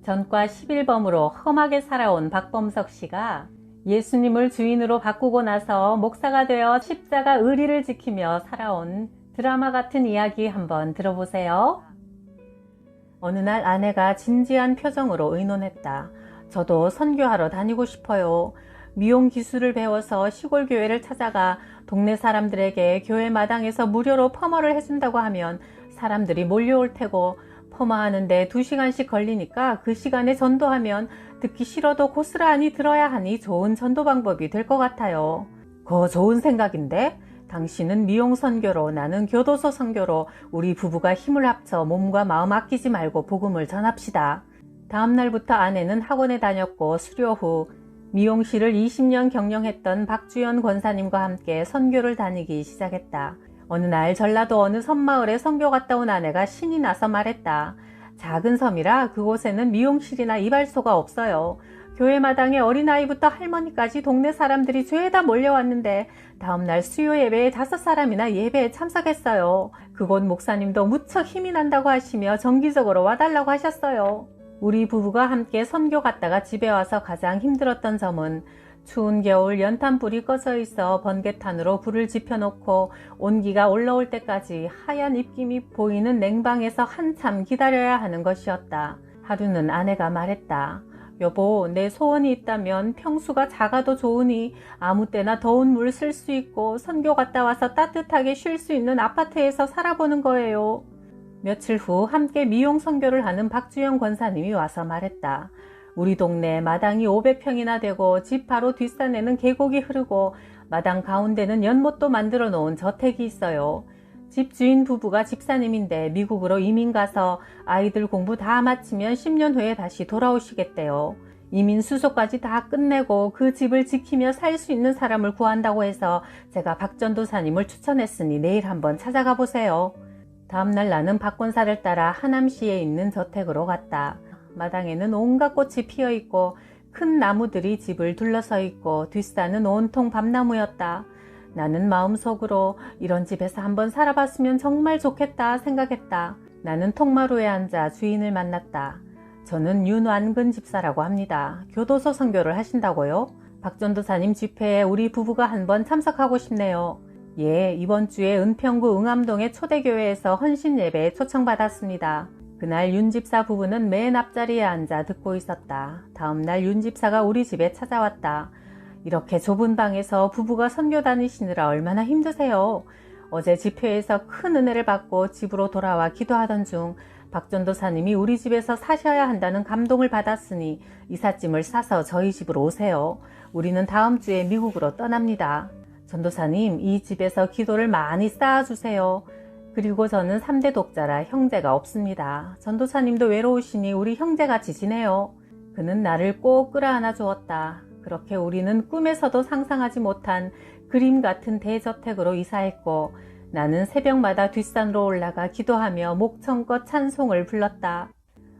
전과 11범으로 험하게 살아온 박범석 씨가 예수님을 주인으로 바꾸고 나서 목사가 되어 십자가 의리를 지키며 살아온 드라마 같은 이야기 한번 들어보세요. 어느 날 아내가 진지한 표정으로 의논했다. 저도 선교하러 다니고 싶어요. 미용 기술을 배워서 시골 교회를 찾아가 동네 사람들에게 교회 마당에서 무료로 퍼머를 해준다고 하면 사람들이 몰려올 테고 퍼머하는데 2시간씩 걸리니까 그 시간에 전도하면 듣기 싫어도 고스란히 들어야 하니 좋은 전도 방법이 될 것 같아요. 그거 좋은 생각인데? 당신은 미용 선교로, 나는 교도소 선교로 우리 부부가 힘을 합쳐 몸과 마음 아끼지 말고 복음을 전합시다. 다음 날부터 아내는 학원에 다녔고 수료 후 미용실을 20년 경영했던 박주연 권사님과 함께 선교를 다니기 시작했다. 어느 날 전라도 어느 섬마을에 선교 갔다 온 아내가 신이 나서 말했다. 작은 섬이라 그곳에는 미용실이나 이발소가 없어요. 교회 마당에 어린아이부터 할머니까지 동네 사람들이 죄다 몰려왔는데 다음날 수요 예배에 5사람이나 예배에 참석했어요. 그곳 목사님도 무척 힘이 난다고 하시며 정기적으로 와달라고 하셨어요. 우리 부부가 함께 선교 갔다가 집에 와서 가장 힘들었던 점은 추운 겨울 연탄불이 꺼져 있어 번개탄으로 불을 지펴놓고 온기가 올라올 때까지 하얀 입김이 보이는 냉방에서 한참 기다려야 하는 것이었다. 하루는 아내가 말했다. 여보, 내 소원이 있다면 평수가 작아도 좋으니 아무 때나 더운 물 쓸 수 있고 선교 갔다 와서 따뜻하게 쉴 수 있는 아파트에서 살아보는 거예요. 며칠 후 함께 미용 선교를 하는 박주영 권사님이 와서 말했다. 우리 동네 마당이 500평이나 되고 집 바로 뒷산에는 계곡이 흐르고 마당 가운데는 연못도 만들어 놓은 저택이 있어요. 집 주인 부부가 집사님인데 미국으로 이민 가서 아이들 공부 다 마치면 10년 후에 다시 돌아오시겠대요. 이민 수속까지 다 끝내고 그 집을 지키며 살 수 있는 사람을 구한다고 해서 제가 박 전도사님을 추천했으니 내일 한번 찾아가 보세요. 다음날 나는 박 권사를 따라 하남시에 있는 저택으로 갔다. 마당에는 온갖 꽃이 피어있고 큰 나무들이 집을 둘러서 있고 뒷산은 온통 밤나무였다. 나는 마음속으로 이런 집에서 한번 살아봤으면 정말 좋겠다 생각했다. 나는 통마루에 앉아 주인을 만났다. 저는 윤완근 집사라고 합니다. 교도소 선교를 하신다고요? 박 전도사님 집회에 우리 부부가 한번 참석하고 싶네요. 예, 이번 주에 은평구 응암동의 초대교회에서 헌신 예배에 초청받았습니다. 그날 윤 집사 부부는 맨 앞자리에 앉아 듣고 있었다. 다음 날 윤 집사가 우리 집에 찾아왔다. 이렇게 좁은 방에서 부부가 선교 다니시느라 얼마나 힘드세요. 어제 집회에서 큰 은혜를 받고 집으로 돌아와 기도하던 중 박 전도사님이 우리 집에서 사셔야 한다는 감동을 받았으니 이삿짐을 싸서 저희 집으로 오세요. 우리는 다음 주에 미국으로 떠납니다. 전도사님, 이 집에서 기도를 많이 쌓아주세요. 그리고 저는 3대 독자라 형제가 없습니다. 전도사님도 외로우시니 우리 형제같이 지내요. 그는 나를 꼭 끌어안아 주었다. 그렇게 우리는 꿈에서도 상상하지 못한 그림 같은 대저택으로 이사했고 나는 새벽마다 뒷산으로 올라가 기도하며 목청껏 찬송을 불렀다.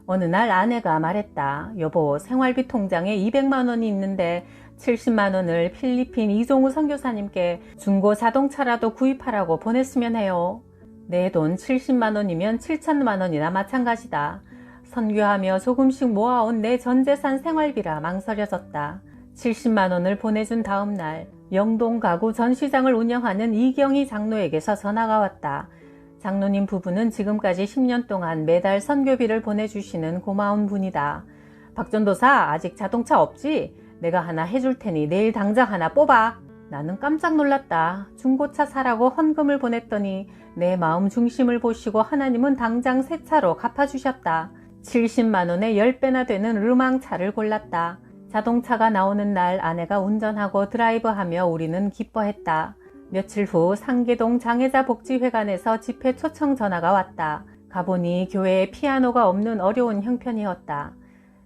어느 날 아내가 말했다. 여보, 생활비 통장에 200만 원이 있는데 70만 원을 필리핀 이종우 선교사님께 중고 자동차라도 구입하라고 보냈으면 해요. 내 돈 70만 원이면 7천만 원이나 마찬가지다. 선교하며 조금씩 모아온 내 전재산 생활비라 망설여졌다. 70만 원을 보내준 다음 날 영동 가구 전시장을 운영하는 이경희 장로에게서 전화가 왔다. 장로님 부부는 지금까지 10년 동안 매달 선교비를 보내주시는 고마운 분이다. 박 전도사, 아직 자동차 없지? 내가 하나 해줄 테니 내일 당장 하나 뽑아. 나는 깜짝 놀랐다. 중고차 사라고 헌금을 보냈더니 내 마음 중심을 보시고 하나님은 당장 새 차로 갚아주셨다. 70만 원에 10배나 되는 르망차를 골랐다. 자동차가 나오는 날 아내가 운전하고 드라이브하며 우리는 기뻐했다. 며칠 후 상계동 장애자 복지회관에서 집회 초청 전화가 왔다. 가보니 교회에 피아노가 없는 어려운 형편이었다.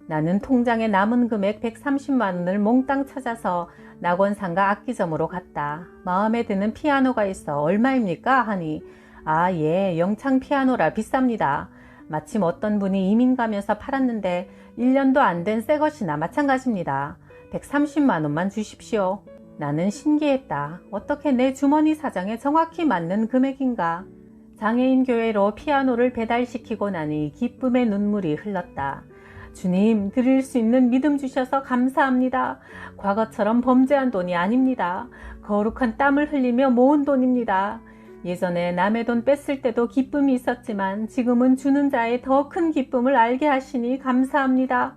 나는 통장에 남은 금액 130만 원을 몽땅 찾아서 낙원상가 악기점으로 갔다. 마음에 드는 피아노가 있어 얼마입니까? 하니 아, 예, 영창 피아노라 비쌉니다. 마침 어떤 분이 이민 가면서 팔았는데 1년도 안 된 새 것이나 마찬가지입니다. 130만 원만 주십시오. 나는 신기했다. 어떻게 내 주머니 사정에 정확히 맞는 금액인가? 장애인 교회로 피아노를 배달시키고 나니 기쁨의 눈물이 흘렀다. 주님, 드릴 수 있는 믿음 주셔서 감사합니다. 과거처럼 범죄한 돈이 아닙니다. 거룩한 땀을 흘리며 모은 돈입니다. 예전에 남의 돈 뺐을 때도 기쁨이 있었지만 지금은 주는 자의 더 큰 기쁨을 알게 하시니 감사합니다.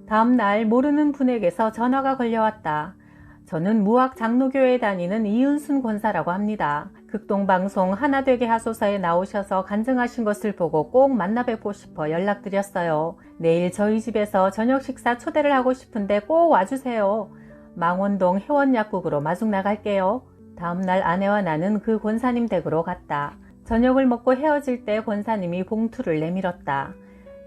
다음 날 모르는 분에게서 전화가 걸려왔다. 저는 무학 장로교회에 다니는 이은순 권사라고 합니다. 극동방송 하나되게 하소서에 나오셔서 간증하신 것을 보고 꼭 만나 뵙고 싶어 연락드렸어요. 내일 저희 집에서 저녁 식사 초대를 하고 싶은데 꼭 와주세요. 망원동 회원약국으로 마중 나갈게요. 다음날 아내와 나는 그 권사님 댁으로 갔다. 저녁을 먹고 헤어질 때 권사님이 봉투를 내밀었다.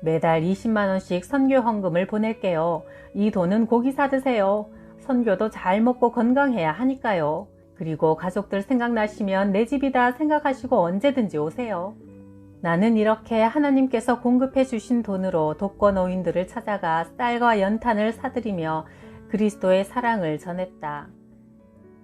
매달 20만원씩 선교 헌금을 보낼게요. 이 돈은 고기 사드세요. 선교도 잘 먹고 건강해야 하니까요. 그리고 가족들 생각나시면 내 집이다 생각하시고 언제든지 오세요. 나는 이렇게 하나님께서 공급해 주신 돈으로 독거노인들을 찾아가 쌀과 연탄을 사드리며 그리스도의 사랑을 전했다.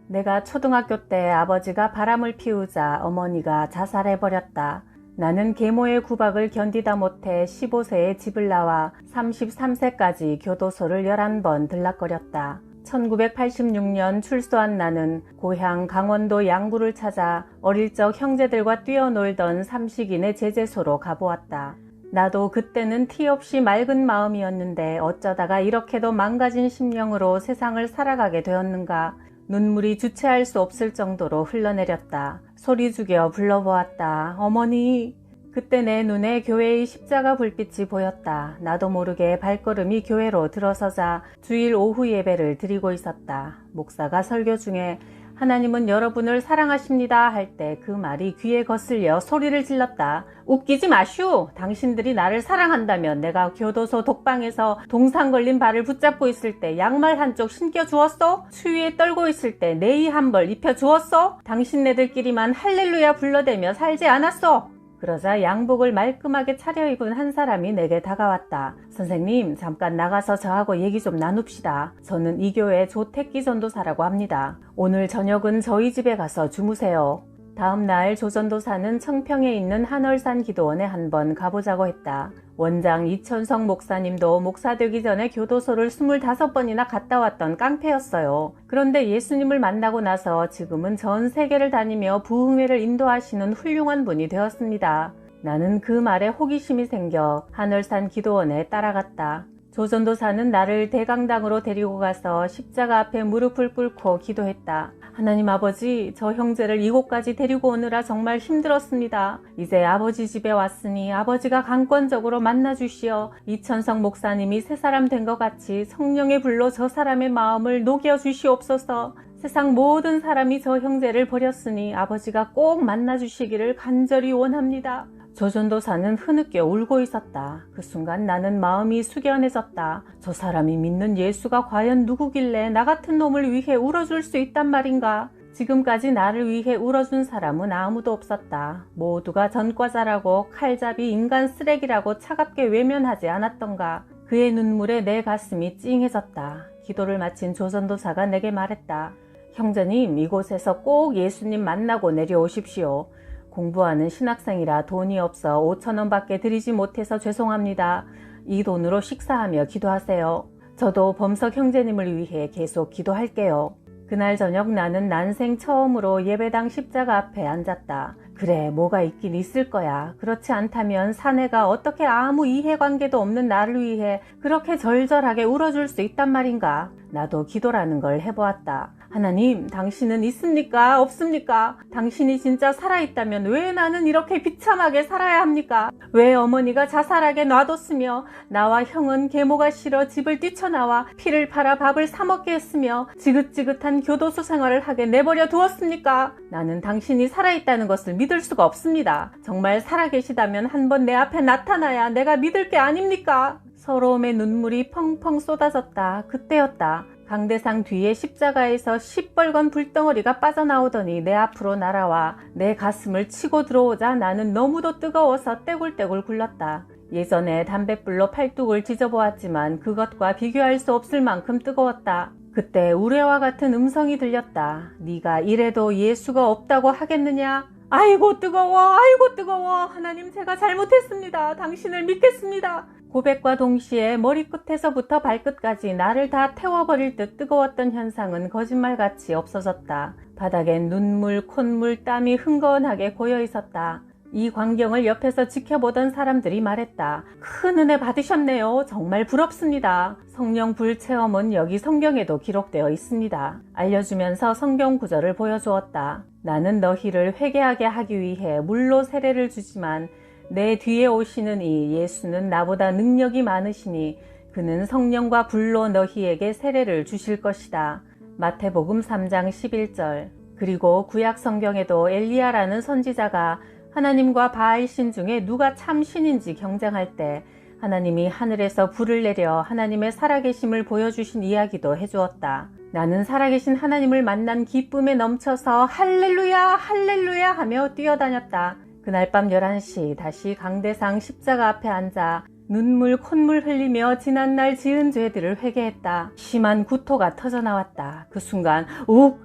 내가 초등학교 때 아버지가 바람을 피우자 어머니가 자살해버렸다. 나는 계모의 구박을 견디다 못해 15세에 집을 나와 33세까지 교도소를 11번 들락거렸다. 1986년 출소한 나는 고향 강원도 양구를 찾아 어릴 적 형제들과 뛰어놀던 삼식인의 제재소로 가보았다. 나도 그때는 티 없이 맑은 마음이었는데 어쩌다가 이렇게도 망가진 심령으로 세상을 살아가게 되었는가. 눈물이 주체할 수 없을 정도로 흘러내렸다. 소리 죽여 불러보았다. 어머니. 그때 내 눈에 교회의 십자가 불빛이 보였다. 나도 모르게 발걸음이 교회로 들어서자 주일 오후 예배를 드리고 있었다. 목사가 설교 중에 하나님은 여러분을 사랑하십니다 할 때 그 말이 귀에 거슬려 소리를 질렀다. 웃기지 마슈. 당신들이 나를 사랑한다면 내가 교도소 독방에서 동상 걸린 발을 붙잡고 있을 때 양말 한쪽 신겨 주었어? 추위에 떨고 있을 때 네이 한 벌 입혀 주었어? 당신네들끼리만 할렐루야 불러대며 살지 않았어? 그러자 양복을 말끔하게 차려입은 한 사람이 내게 다가왔다. 선생님, 잠깐 나가서 저하고 얘기 좀 나눕시다. 저는 이 교회 조택기 전도사라고 합니다. 오늘 저녁은 저희 집에 가서 주무세요. 다음 날 조전도사는 청평에 있는 한월산 기도원에 한번 가보자고 했다. 원장 이천성 목사님도 목사 되기 전에 교도소를 25번이나 갔다 왔던 깡패였어요. 그런데 예수님을 만나고 나서 지금은 전 세계를 다니며 부흥회를 인도하시는 훌륭한 분이 되었습니다. 나는 그 말에 호기심이 생겨 한월산 기도원에 따라갔다. 조전도사는 나를 대강당으로 데리고 가서 십자가 앞에 무릎을 꿇고 기도했다. 하나님 아버지, 저 형제를 이곳까지 데리고 오느라 정말 힘들었습니다. 이제 아버지 집에 왔으니 아버지가 강권적으로 만나주시어 이천성 목사님이 새 사람 된 것 같이 성령의 불로 저 사람의 마음을 녹여주시옵소서. 세상 모든 사람이 저 형제를 버렸으니 아버지가 꼭 만나주시기를 간절히 원합니다. 조전도사는 흐느껴 울고 있었다. 그 순간 나는 마음이 숙연해졌다. 저 사람이 믿는 예수가 과연 누구길래 나 같은 놈을 위해 울어줄 수 있단 말인가? 지금까지 나를 위해 울어준 사람은 아무도 없었다. 모두가 전과자라고 칼잡이 인간 쓰레기라고 차갑게 외면하지 않았던가? 그의 눈물에 내 가슴이 찡해졌다. 기도를 마친 조전도사가 내게 말했다. 형제님, 이곳에서 꼭 예수님 만나고 내려오십시오. 공부하는 신학생이라 돈이 없어 5,000원 밖에 드리지 못해서 죄송합니다. 이 돈으로 식사하며 기도하세요. 저도 범석 형제님을 위해 계속 기도할게요. 그날 저녁 나는 난생 처음으로 예배당 십자가 앞에 앉았다. 그래, 뭐가 있긴 있을 거야. 그렇지 않다면 사내가 어떻게 아무 이해관계도 없는 나를 위해 그렇게 절절하게 울어줄 수 있단 말인가. 나도 기도라는 걸 해보았다. 하나님, 당신은 있습니까? 없습니까? 당신이 진짜 살아있다면 왜 나는 이렇게 비참하게 살아야 합니까? 왜 어머니가 자살하게 놔뒀으며 나와 형은 계모가 싫어 집을 뛰쳐나와 피를 팔아 밥을 사 먹게 했으며 지긋지긋한 교도소 생활을 하게 내버려 두었습니까? 나는 당신이 살아있다는 것을 믿을 수가 없습니다. 정말 살아계시다면 한번 내 앞에 나타나야 내가 믿을 게 아닙니까? 서러움의 눈물이 펑펑 쏟아졌다. 그때였다. 강대상 뒤에 십자가에서 시뻘건 불덩어리가 빠져나오더니 내 앞으로 날아와 내 가슴을 치고 들어오자 나는 너무도 뜨거워서 떼굴떼굴 굴렀다. 예전에 담뱃불로 팔뚝을 지져보았지만 그것과 비교할 수 없을 만큼 뜨거웠다. 그때 우레와 같은 음성이 들렸다. 네가 이래도 예수가 없다고 하겠느냐? 아이고 뜨거워, 아이고 뜨거워. 하나님, 제가 잘못했습니다. 당신을 믿겠습니다. 고백과 동시에 머리끝에서부터 발끝까지 나를 다 태워버릴 듯 뜨거웠던 현상은 거짓말같이 없어졌다. 바닥엔 눈물, 콧물, 땀이 흥건하게 고여 있었다. 이 광경을 옆에서 지켜보던 사람들이 말했다. 큰 은혜 받으셨네요. 정말 부럽습니다. 성령 불 체험은 여기 성경에도 기록되어 있습니다. 알려주면서 성경 구절을 보여주었다. 나는 너희를 회개하게 하기 위해 물로 세례를 주지만 내 뒤에 오시는 이 예수는 나보다 능력이 많으시니 그는 성령과 불로 너희에게 세례를 주실 것이다. 마태복음 3장 11절. 그리고 구약 성경에도 엘리야라는 선지자가 하나님과 바알신 중에 누가 참 신인지 경쟁할 때 하나님이 하늘에서 불을 내려 하나님의 살아계심을 보여주신 이야기도 해주었다. 나는 살아계신 하나님을 만난 기쁨에 넘쳐서 할렐루야 할렐루야 하며 뛰어다녔다. 그날 밤 11시 다시 강대상 십자가 앞에 앉아 눈물 콧물 흘리며 지난날 지은 죄들을 회개했다. 심한 구토가 터져나왔다. 그 순간 욱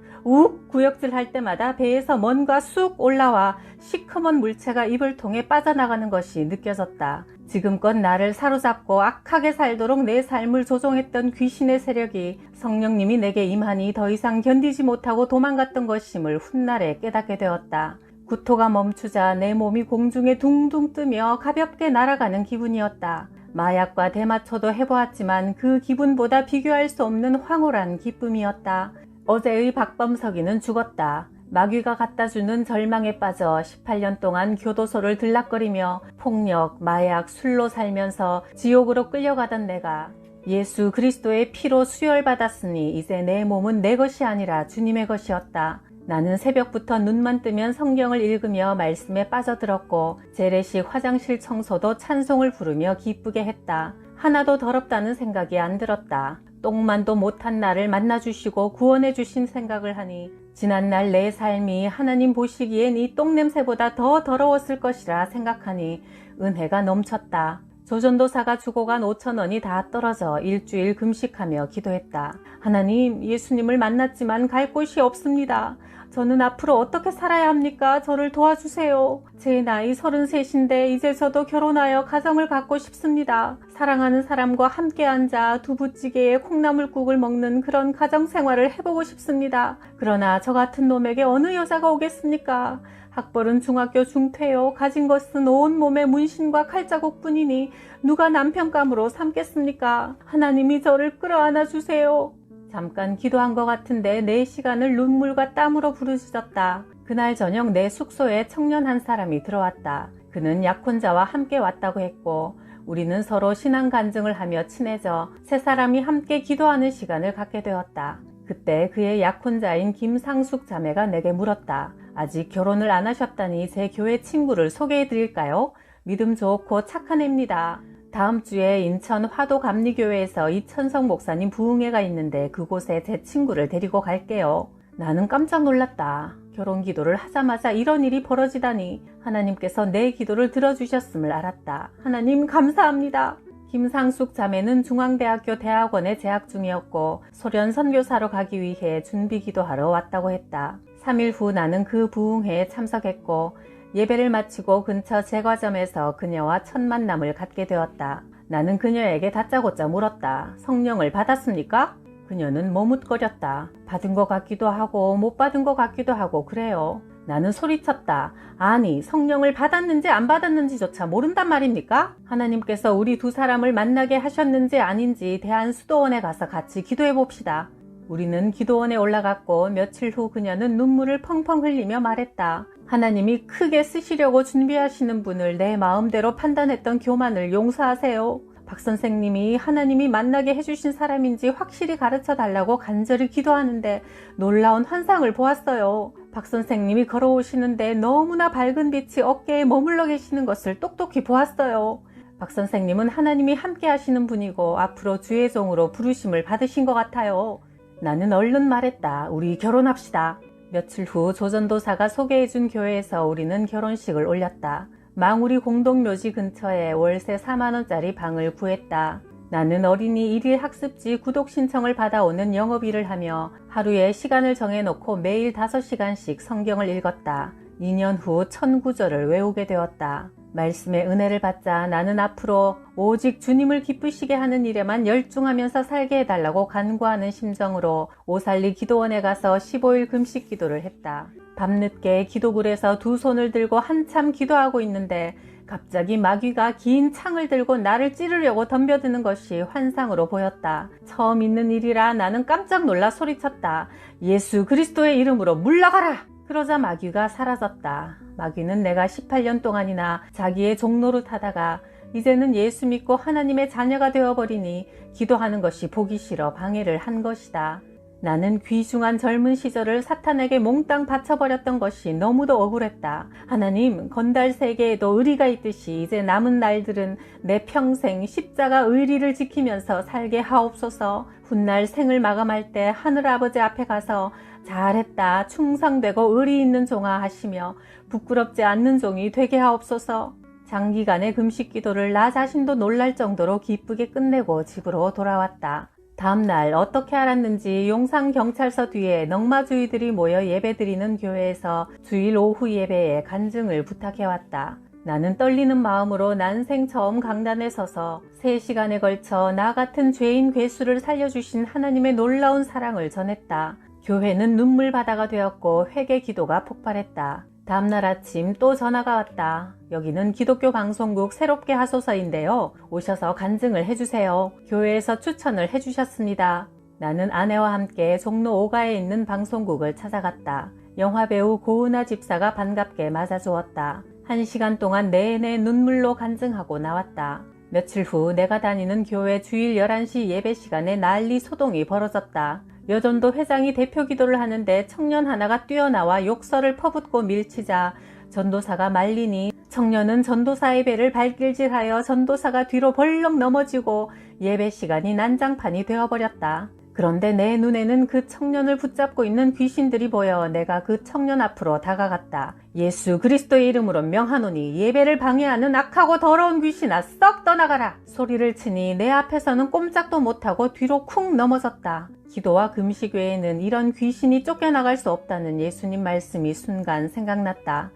구역질 할 때마다 배에서 뭔가 쑥 올라와 시커먼 물체가 입을 통해 빠져나가는 것이 느껴졌다. 지금껏 나를 사로잡고 악하게 살도록 내 삶을 조종했던 귀신의 세력이 성령님이 내게 임하니 더 이상 견디지 못하고 도망갔던 것임을 훗날에 깨닫게 되었다. 구토가 멈추자 내 몸이 공중에 둥둥 뜨며 가볍게 날아가는 기분이었다. 마약과 대마초도 해보았지만 그 기분보다 비교할 수 없는 황홀한 기쁨이었다. 어제의 박범석이는 죽었다. 마귀가 갖다주는 절망에 빠져 18년 동안 교도소를 들락거리며 폭력, 마약, 술로 살면서 지옥으로 끌려가던 내가 예수 그리스도의 피로 수혈받았으니 이제 내 몸은 내 것이 아니라 주님의 것이었다. 나는 새벽부터 눈만 뜨면 성경을 읽으며 말씀에 빠져들었고 재래식 화장실 청소도 찬송을 부르며 기쁘게 했다. 하나도 더럽다는 생각이 안 들었다. 똥만도 못한 나를 만나주시고 구원해주신 생각을 하니 지난날 내 삶이 하나님 보시기엔 이 똥냄새보다 더 더러웠을 것이라 생각하니 은혜가 넘쳤다. 조전도사가 주고 간 5,000원이 다 떨어져 일주일 금식하며 기도했다. 하나님, 예수님을 만났지만 갈 곳이 없습니다. 저는 앞으로 어떻게 살아야 합니까? 저를 도와주세요. 제 나이 33인데 이제 저도 결혼하여 가정을 갖고 싶습니다. 사랑하는 사람과 함께 앉아 두부찌개에 콩나물국을 먹는 그런 가정생활을 해보고 싶습니다. 그러나 저 같은 놈에게 어느 여자가 오겠습니까? 학벌은 중학교 중퇴요. 가진 것은 온몸에 문신과 칼자국뿐이니 누가 남편감으로 삼겠습니까? 하나님이 저를 끌어안아 주세요. 잠깐 기도한 것 같은데 내 시간을 눈물과 땀으로 부르짖었다. 그날 저녁 내 숙소에 청년 한 사람이 들어왔다. 그는 약혼자와 함께 왔다고 했고 우리는 서로 신앙 간증을 하며 친해져 세 사람이 함께 기도하는 시간을 갖게 되었다. 그때 그의 약혼자인 김상숙 자매가 내게 물었다. 아직 결혼을 안 하셨다니 제 교회 친구를 소개해 드릴까요? 믿음 좋고 착한 애입니다. 다음 주에 인천 화도감리교회에서 이천석 목사님 부흥회가 있는데 그곳에 제 친구를 데리고 갈게요. 나는 깜짝 놀랐다. 결혼 기도를 하자마자 이런 일이 벌어지다니. 하나님께서 내 기도를 들어주셨음을 알았다. 하나님 감사합니다. 김상숙 자매는 중앙대학교 대학원에 재학 중이었고 소련 선교사로 가기 위해 준비 기도하러 왔다고 했다. 3일 후 나는 그 부흥회에 참석했고 예배를 마치고 근처 제과점에서 그녀와 첫 만남을 갖게 되었다. 나는 그녀에게 다짜고짜 물었다. 성령을 받았습니까? 그녀는 머뭇거렸다. 받은 것 같기도 하고 못 받은 것 같기도 하고 그래요. 나는 소리쳤다. 아니, 성령을 받았는지 안 받았는지조차 모른단 말입니까? 하나님께서 우리 두 사람을 만나게 하셨는지 아닌지 대한수도원에 가서 같이 기도해 봅시다. 우리는 기도원에 올라갔고 며칠 후 그녀는 눈물을 펑펑 흘리며 말했다. 하나님이 크게 쓰시려고 준비하시는 분을 내 마음대로 판단했던 교만을 용서하세요. 박 선생님이 하나님이 만나게 해주신 사람인지 확실히 가르쳐 달라고 간절히 기도하는데 놀라운 환상을 보았어요. 박 선생님이 걸어오시는데 너무나 밝은 빛이 어깨에 머물러 계시는 것을 똑똑히 보았어요. 박 선생님은 하나님이 함께 하시는 분이고 앞으로 주의 종으로 부르심을 받으신 것 같아요. 나는 얼른 말했다. 우리 결혼합시다. 며칠 후 조전도사가 소개해준 교회에서 우리는 결혼식을 올렸다. 망우리 공동묘지 근처에 월세 4만원짜리 방을 구했다. 나는 어린이 1일 학습지 구독 신청을 받아오는 영업일을 하며 하루에 시간을 정해놓고 매일 5시간씩 성경을 읽었다. 2년 후 천구절을 외우게 되었다. 말씀의 은혜를 받자 나는 앞으로 오직 주님을 기쁘시게 하는 일에만 열중하면서 살게 해달라고 간구하는 심정으로 오살리 기도원에 가서 15일 금식 기도를 했다. 밤늦게 기도굴에서 두 손을 들고 한참 기도하고 있는데 갑자기 마귀가 긴 창을 들고 나를 찌르려고 덤벼드는 것이 환상으로 보였다. 처음 있는 일이라 나는 깜짝 놀라 소리쳤다. 예수 그리스도의 이름으로 물러가라! 그러자 마귀가 사라졌다. 마귀는 내가 18년 동안이나 자기의 종노릇 하다가 이제는 예수 믿고 하나님의 자녀가 되어버리니 기도하는 것이 보기 싫어 방해를 한 것이다. 나는 귀중한 젊은 시절을 사탄에게 몽땅 바쳐버렸던 것이 너무도 억울했다. 하나님, 건달 세계에도 의리가 있듯이 이제 남은 날들은 내 평생 십자가 의리를 지키면서 살게 하옵소서. 훗날 생을 마감할 때 하늘아버지 앞에 가서 잘했다, 충성되고 의리 있는 종아 하시며 부끄럽지 않는 종이 되게 하옵소서. 장기간의 금식 기도를 나 자신도 놀랄 정도로 기쁘게 끝내고 집으로 돌아왔다. 다음날 어떻게 알았는지 용산경찰서 뒤에 넝마주의들이 모여 예배드리는 교회에서 주일 오후 예배에 간증을 부탁해왔다. 나는 떨리는 마음으로 난생 처음 강단에 서서 3시간에 걸쳐 나 같은 죄인 괴수를 살려주신 하나님의 놀라운 사랑을 전했다. 교회는 눈물바다가 되었고 회개 기도가 폭발했다. 다음날 아침 또 전화가 왔다. 여기는 기독교 방송국 새롭게 하소서인데요. 오셔서 간증을 해주세요. 교회에서 추천을 해주셨습니다. 나는 아내와 함께 종로 5가에 있는 방송국을 찾아갔다. 영화배우 고은아 집사가 반갑게 맞아주었다. 1시간 동안 내내 눈물로 간증하고 나왔다. 며칠 후 내가 다니는 교회 주일 11시 예배 시간에 난리 소동이 벌어졌다. 여전도 회장이 대표 기도를 하는데 청년 하나가 뛰어나와 욕설을 퍼붓고 밀치자 전도사가 말리니 청년은 전도사의 배를 발길질하여 전도사가 뒤로 벌렁 넘어지고 예배 시간이 난장판이 되어버렸다. 그런데 내 눈에는 그 청년을 붙잡고 있는 귀신들이 보여 내가 그 청년 앞으로 다가갔다. 예수 그리스도의 이름으로 명하노니 예배를 방해하는 악하고 더러운 귀신아 썩 떠나가라! 소리를 치니 내 앞에서는 꼼짝도 못하고 뒤로 쿵 넘어졌다. 기도와 금식 외에는 이런 귀신이 쫓겨나갈 수 없다는 예수님 말씀이 순간 생각났다.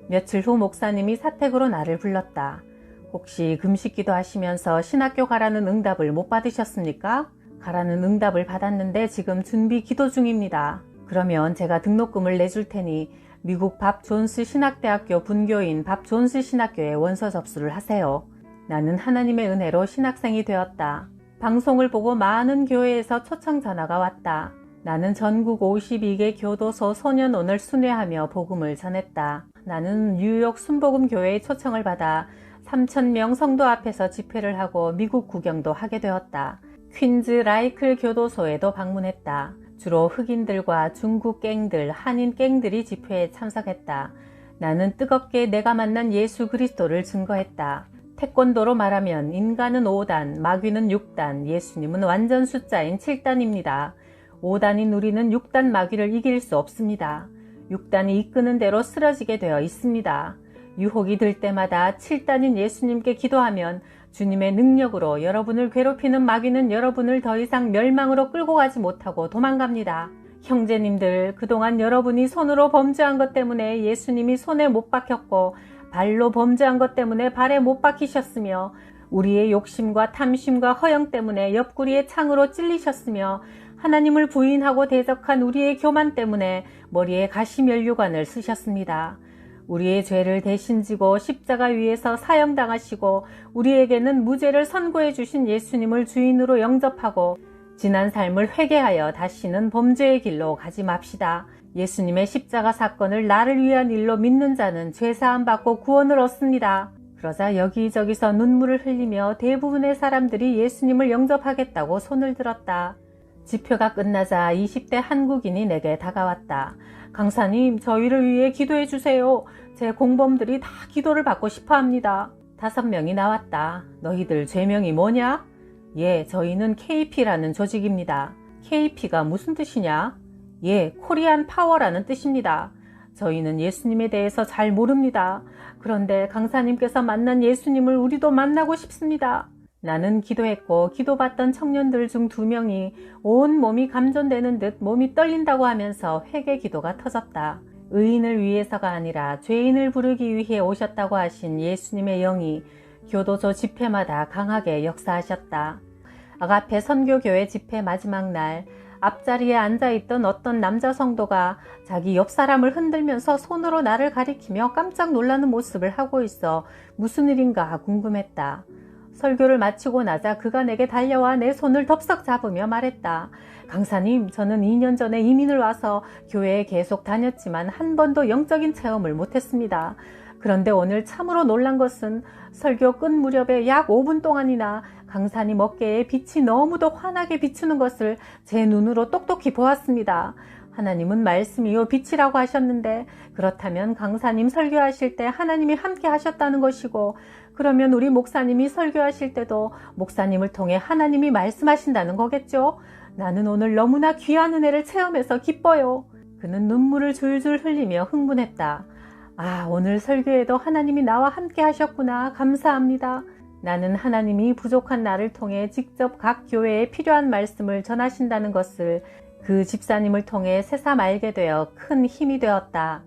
며칠 후 목사님이 사택으로 나를 불렀다. 혹시 금식 기도하시면서 신학교 가라는 응답을 못 받으셨습니까? 가라는 응답을 받았는데 지금 준비 기도 중입니다. 그러면 제가 등록금을 내줄 테니 미국 밥 존스 신학대학교 분교인 밥 존스 신학교에 원서 접수를 하세요. 나는 하나님의 은혜로 신학생이 되었다. 방송을 보고 많은 교회에서 초청 전화가 왔다. 나는 전국 52개 교도소 소년원을 순회하며 복음을 전했다. 나는 뉴욕 순복음 교회의 초청을 받아 3,000명 성도 앞에서 집회를 하고 미국 구경도 하게 되었다. 퀸즈 라이클 교도소에도 방문했다. 주로 흑인들과 중국 갱들, 한인 갱들이 집회에 참석했다. 나는 뜨겁게 내가 만난 예수 그리스도를 증거했다. 태권도로 말하면 인간은 5단, 마귀는 6단, 예수님은 완전 숫자인 7단입니다. 5단인 우리는 6단 마귀를 이길 수 없습니다. 6단이 이끄는 대로 쓰러지게 되어 있습니다. 유혹이 들 때마다 7단인 예수님께 기도하면 주님의 능력으로 여러분을 괴롭히는 마귀는 여러분을 더 이상 멸망으로 끌고 가지 못하고 도망갑니다. 형제님들, 그동안 여러분이 손으로 범죄한 것 때문에 예수님이 손에 못 박혔고 발로 범죄한 것 때문에 발에 못 박히셨으며 우리의 욕심과 탐심과 허영 때문에 옆구리에 창으로 찔리셨으며 하나님을 부인하고 대적한 우리의 교만 때문에 머리에 가시면류관을 쓰셨습니다. 우리의 죄를 대신 지고 십자가 위에서 사형당하시고 우리에게는 무죄를 선고해 주신 예수님을 주인으로 영접하고 지난 삶을 회개하여 다시는 범죄의 길로 가지 맙시다. 예수님의 십자가 사건을 나를 위한 일로 믿는 자는 죄사함 받고 구원을 얻습니다. 그러자 여기저기서 눈물을 흘리며 대부분의 사람들이 예수님을 영접하겠다고 손을 들었다. 집회가 끝나자 20대 한국인이 내게 다가왔다. 강사님, 저희를 위해 기도해 주세요. 제 공범들이 다 기도를 받고 싶어 합니다. 5명이 나왔다. 너희들 죄명이 뭐냐? 예, 저희는 KP라는 조직입니다. KP가 무슨 뜻이냐? 예, 코리안 파워라는 뜻입니다. 저희는 예수님에 대해서 잘 모릅니다. 그런데 강사님께서 만난 예수님을 우리도 만나고 싶습니다. 나는 기도했고 기도받던 청년들 중 2명이 온 몸이 감전되는 듯 몸이 떨린다고 하면서 회개 기도가 터졌다. 의인을 위해서가 아니라 죄인을 부르기 위해 오셨다고 하신 예수님의 영이 교도소 집회마다 강하게 역사하셨다. 아가페 선교교회 집회 마지막 날, 앞자리에 앉아있던 어떤 남자 성도가 자기 옆 사람을 흔들면서 손으로 나를 가리키며 깜짝 놀라는 모습을 하고 있어 무슨 일인가 궁금했다. 설교를 마치고 나자 그가 내게 달려와 내 손을 덥석 잡으며 말했다. 강사님, 저는 2년 전에 이민을 와서 교회에 계속 다녔지만 한 번도 영적인 체험을 못했습니다. 그런데 오늘 참으로 놀란 것은 설교 끝 무렵에 약 5분 동안이나 강사님 어깨에 빛이 너무도 환하게 비추는 것을 제 눈으로 똑똑히 보았습니다. 하나님은 말씀이요 빛이라고 하셨는데 그렇다면 강사님 설교하실 때 하나님이 함께 하셨다는 것이고 그러면 우리 목사님이 설교하실 때도 목사님을 통해 하나님이 말씀하신다는 거겠죠? 나는 오늘 너무나 귀한 은혜를 체험해서 기뻐요. 그는 눈물을 줄줄 흘리며 흥분했다. 아, 오늘 설교에도 하나님이 나와 함께 하셨구나. 감사합니다. 나는 하나님이 부족한 나를 통해 직접 각 교회에 필요한 말씀을 전하신다는 것을 그 집사님을 통해 새삼 알게 되어 큰 힘이 되었다.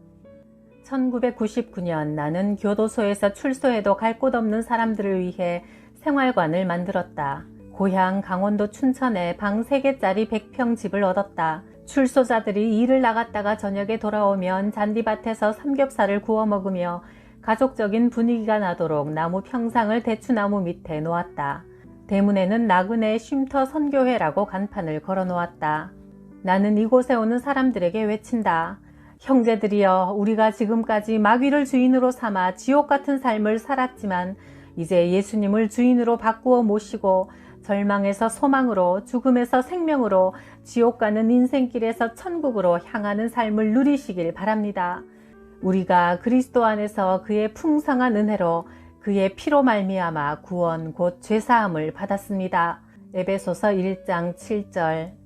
1999년 나는 교도소에서 출소해도 갈 곳 없는 사람들을 위해 생활관을 만들었다. 고향 강원도 춘천에 방 3개짜리 100평 집을 얻었다. 출소자들이 일을 나갔다가 저녁에 돌아오면 잔디밭에서 삼겹살을 구워 먹으며 가족적인 분위기가 나도록 나무 평상을 대추나무 밑에 놓았다. 대문에는 나그네 쉼터 선교회라고 간판을 걸어 놓았다. 나는 이곳에 오는 사람들에게 외친다. 형제들이여, 우리가 지금까지 마귀를 주인으로 삼아 지옥 같은 삶을 살았지만 이제 예수님을 주인으로 바꾸어 모시고 절망에서 소망으로, 죽음에서 생명으로, 지옥 가는 인생길에서 천국으로 향하는 삶을 누리시길 바랍니다. 우리가 그리스도 안에서 그의 풍성한 은혜로 그의 피로 말미암아 구원 곧 죄사함을 받았습니다. 에베소서 1장 7절.